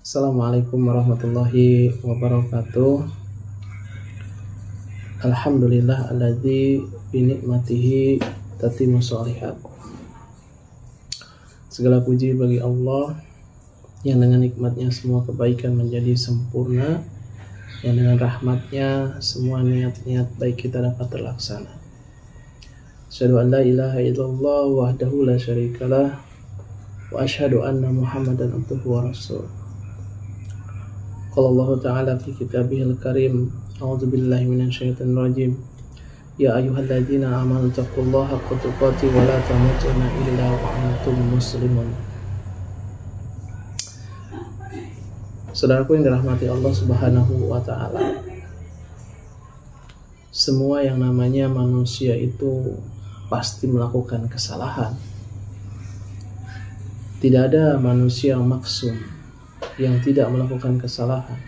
Assalamualaikum warahmatullahi wabarakatuh. Alhamdulillah alladzi bi ni'matihi tatimmu shalihat. Segala puji bagi Allah yang dengan nikmatnya semua kebaikan menjadi sempurna, yang dengan rahmatnya semua niat-niat baik kita dapat terlaksana. Asyhadu an la ilaha illallah wahdahu la syarikalah wa asyhadu anna Muhammadan abduhu wa rasuluh. Qala Allah Ta'ala fi kitabihil karim, a'udzu billahi minasyaitonir rajim. Ya ayyuhalladzina amanu taqullaha haqqa tuqatih wa la tamutunna illa wa antum muslimun. Saudaraku yang dirahmati Allah Subhanahu wa taala. Semua yang namanya manusia itu pasti melakukan kesalahan. Tidak ada manusia yang maksum yang tidak melakukan kesalahan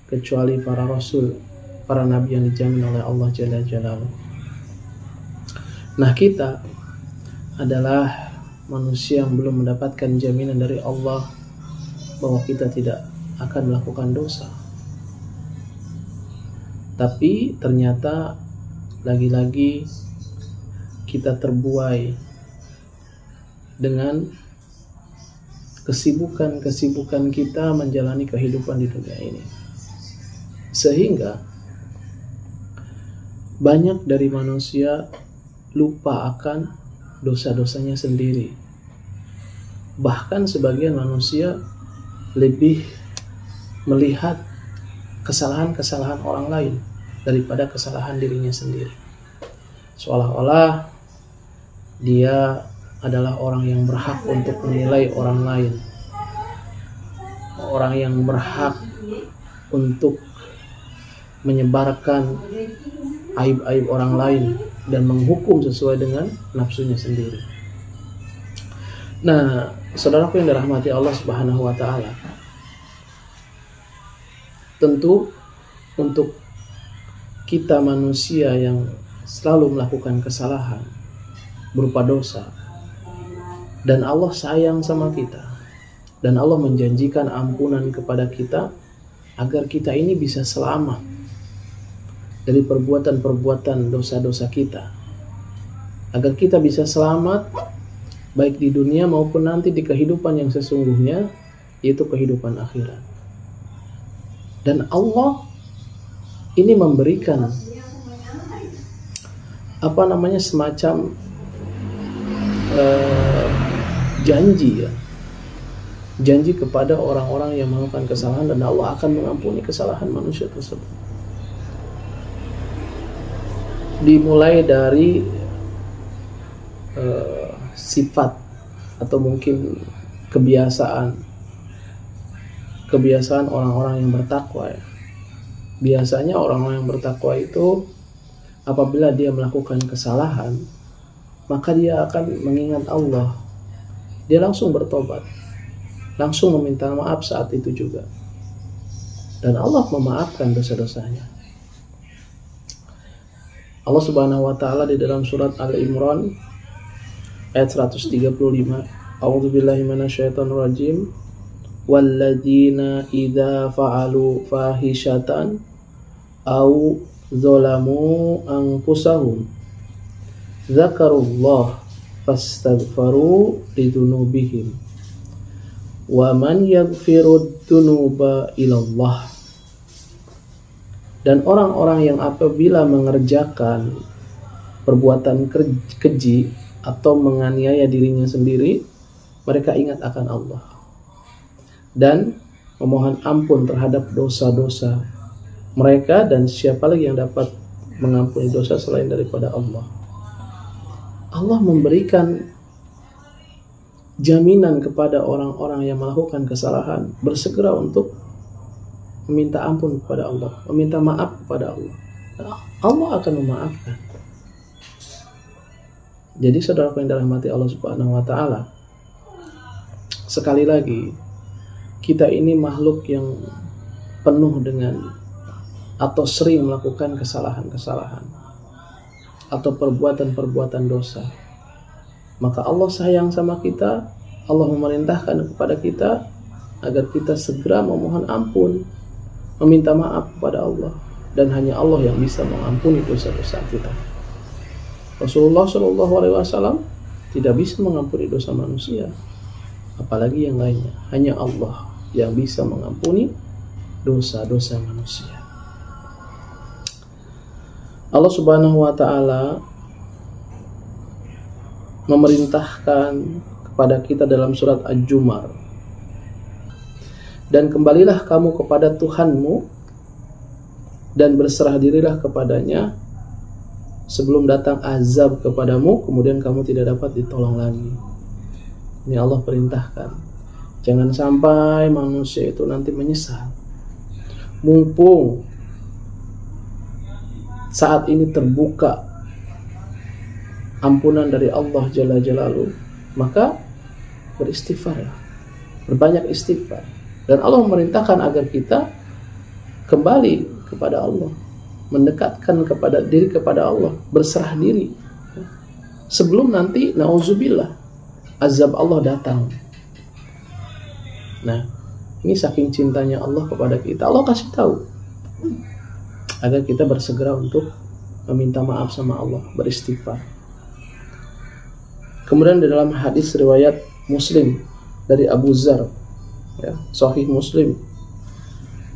kecuali para rasul, para nabi yang dijamin oleh Allah Jalla Jalaluhu. Nah, kita adalah manusia yang belum mendapatkan jaminan dari Allah bahwa kita tidak akan melakukan dosa. Tapi ternyata lagi-lagi kita terbuai dengan kesibukan kita menjalani kehidupan di dunia ini, sehingga banyak dari manusia lupa akan dosa-dosanya sendiri. Bahkan sebagian manusia lebih melihat kesalahan-kesalahan orang lain daripada kesalahan dirinya sendiri, seolah-olah dia adalah orang yang berhak untuk menilai orang lain, orang yang berhak untuk menyebarkan aib-aib orang lain dan menghukum sesuai dengan nafsunya sendiri. Nah, saudaraku yang dirahmati Allah Subhanahu wa taala, tentu untuk kita manusia yang selalu melakukan kesalahan berupa dosa, dan Allah sayang sama kita, dan Allah menjanjikan ampunan kepada kita agar kita ini bisa selamat dari perbuatan-perbuatan dosa-dosa kita, agar kita bisa selamat baik di dunia maupun nanti di kehidupan yang sesungguhnya, yaitu kehidupan akhirat. Dan Allah ini memberikan semacam janji kepada orang-orang yang melakukan kesalahan, dan Allah akan mengampuni kesalahan manusia tersebut. Dimulai dari sifat atau mungkin kebiasaan orang-orang yang bertakwa ya. Biasanya orang-orang yang bertakwa itu apabila dia melakukan kesalahan, maka dia akan mengingat Allah. Dia langsung bertobat, langsung meminta maaf saat itu juga, dan Allah memaafkan dosa-dosanya. Allah Subhanahu wa taala di dalam surat Al-Imran ayat 135, A'udzubillahi minasyaitonir rajim, walladzina idza fa'alu fahishatan aw zalamu anfusahum dzakarullah fastaghfaru lidzunubihim wa man yaghfirud dzunuba ilallah. Dan orang-orang yang apabila mengerjakan perbuatan keji atau menganiaya dirinya sendiri, mereka ingat akan Allah dan memohon ampun terhadap dosa-dosa mereka, dan siapa lagi yang dapat mengampuni dosa selain daripada Allah. Allah memberikan jaminan kepada orang-orang yang melakukan kesalahan, bersegera untuk meminta ampun kepada Allah, meminta maaf kepada Allah. Allah akan memaafkan. Jadi saudaraku yang dirahmati Allah Subhanahu wa taala, sekali lagi, kita ini makhluk yang penuh dengan atau sering melakukan kesalahan-kesalahan atau perbuatan-perbuatan dosa. Maka Allah sayang sama kita, Allah memerintahkan kepada kita agar kita segera memohon ampun, meminta maaf kepada Allah, dan hanya Allah yang bisa mengampuni dosa-dosa kita. Rasulullah SAW tidak bisa mengampuni dosa manusia, apalagi yang lainnya. Hanya Allah yang bisa mengampuni dosa-dosa manusia. Allah Subhanahu wa Ta'ala memerintahkan kepada kita dalam surat Al-Jumar, dan kembalilah kamu kepada Tuhanmu dan berserah dirilah kepadanya sebelum datang azab kepadamu, kemudian kamu tidak dapat ditolong lagi. Ini Allah perintahkan. Jangan sampai manusia itu nanti menyesal. Mumpung saat ini terbuka ampunan dari Allah Jalla Jalaluhu, maka beristighfar, berbanyak istighfar. Dan Allah memerintahkan agar kita kembali kepada Allah, mendekatkan kepada diri kepada Allah, berserah diri sebelum nanti nauzubillah azab Allah datang. Nah, ini saking cintanya Allah kepada kita, Allah kasih tahu agar kita bersegera untuk meminta maaf sama Allah, beristighfar. Kemudian di dalam hadis riwayat Muslim dari Abu Dzar, Sahih Muslim,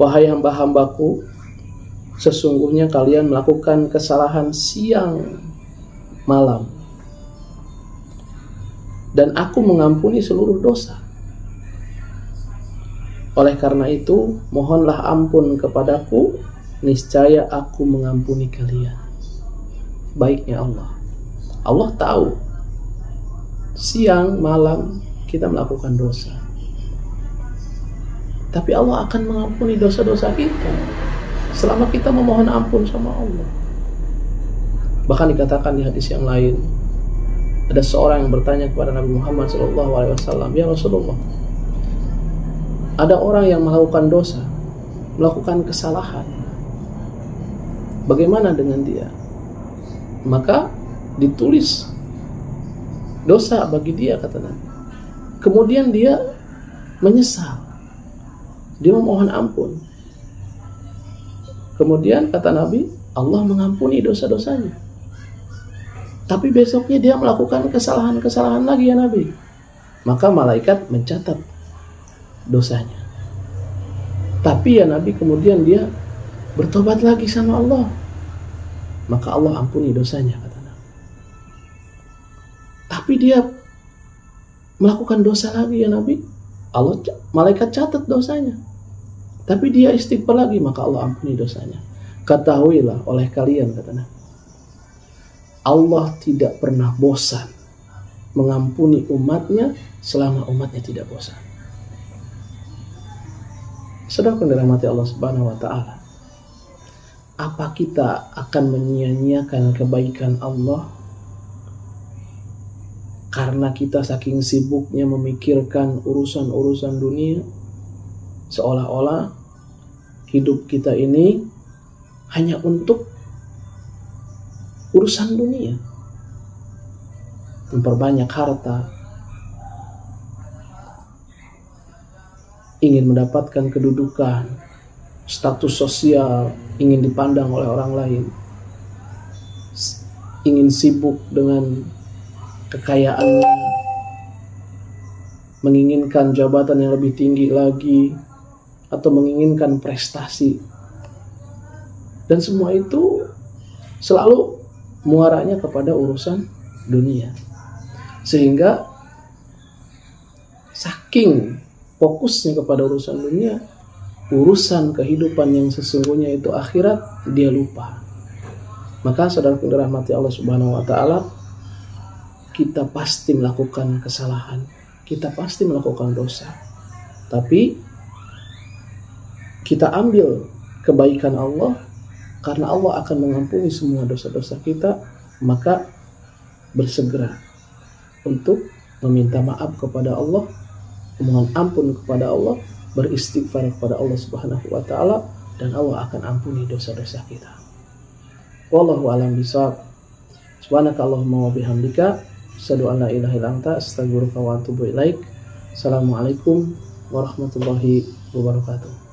wahai hamba-hambaku, sesungguhnya kalian melakukan kesalahan siang malam, dan aku mengampuni seluruh dosa. Oleh karena itu, mohonlah ampun kepadaku, niscaya aku mengampuni kalian. Baiknya Allah. Allah tahu siang malam kita melakukan dosa, tapi Allah akan mengampuni dosa-dosa kita selama kita memohon ampun sama Allah. Bahkan dikatakan di hadis yang lain, ada seorang yang bertanya kepada Nabi Muhammad SAW, ya Rasulullah, ada orang yang melakukan dosa, melakukan kesalahan, bagaimana dengan dia? Maka ditulis dosa bagi dia, kata Nabi. Kemudian dia menyesal, dia memohon ampun. Kemudian kata Nabi, Allah mengampuni dosa-dosanya. Tapi besoknya dia melakukan kesalahan-kesalahan lagi, ya Nabi. Maka malaikat mencatat dosanya. Tapi ya Nabi, kemudian dia bertobat lagi sama Allah, maka Allah ampuni dosanya, kata Nabi. Tapi dia melakukan dosa lagi, ya Nabi, malaikat catat dosanya. Tapi dia istighfar lagi, maka Allah ampuni dosanya. Ketahuilah oleh kalian, kata Nabi, Allah tidak pernah bosan mengampuni umatnya selama umatnya tidak bosan. Saudara yang dirahmati Allah Subhanahu wa Ta'ala, apa kita akan menyia-nyiakan kebaikan Allah karena kita saking sibuknya memikirkan urusan-urusan dunia, seolah-olah hidup kita ini hanya untuk urusan dunia, memperbanyak harta, ingin mendapatkan kedudukan, status sosial, ingin dipandang oleh orang lain, ingin sibuk dengan kekayaannya, menginginkan jabatan yang lebih tinggi lagi, atau menginginkan prestasi. Dan semua itu selalu muaranya kepada urusan dunia. Sehingga saking fokusnya kepada urusan dunia, urusan kehidupan yang sesungguhnya itu akhirat, dia lupa. Maka saudara yang dirahmati Allah Subhanahu wa Ta'ala, kita pasti melakukan kesalahan, kita pasti melakukan dosa, tapi kita ambil kebaikan Allah, karena Allah akan mengampuni semua dosa-dosa kita. Maka bersegera untuk meminta maaf kepada Allah, memohon ampun kepada Allah, beristighfar kepada Allah Subhanahu wa Ta'ala, dan Allah akan ampuni dosa-dosa kita. Wallahu a'lam bishawab. Subhanakallahumma wa bihamdika, asyhadu an la ilaha illa anta, astaghfiruka wa atubu ilaik. Assalamualaikum warahmatullahi wabarakatuh.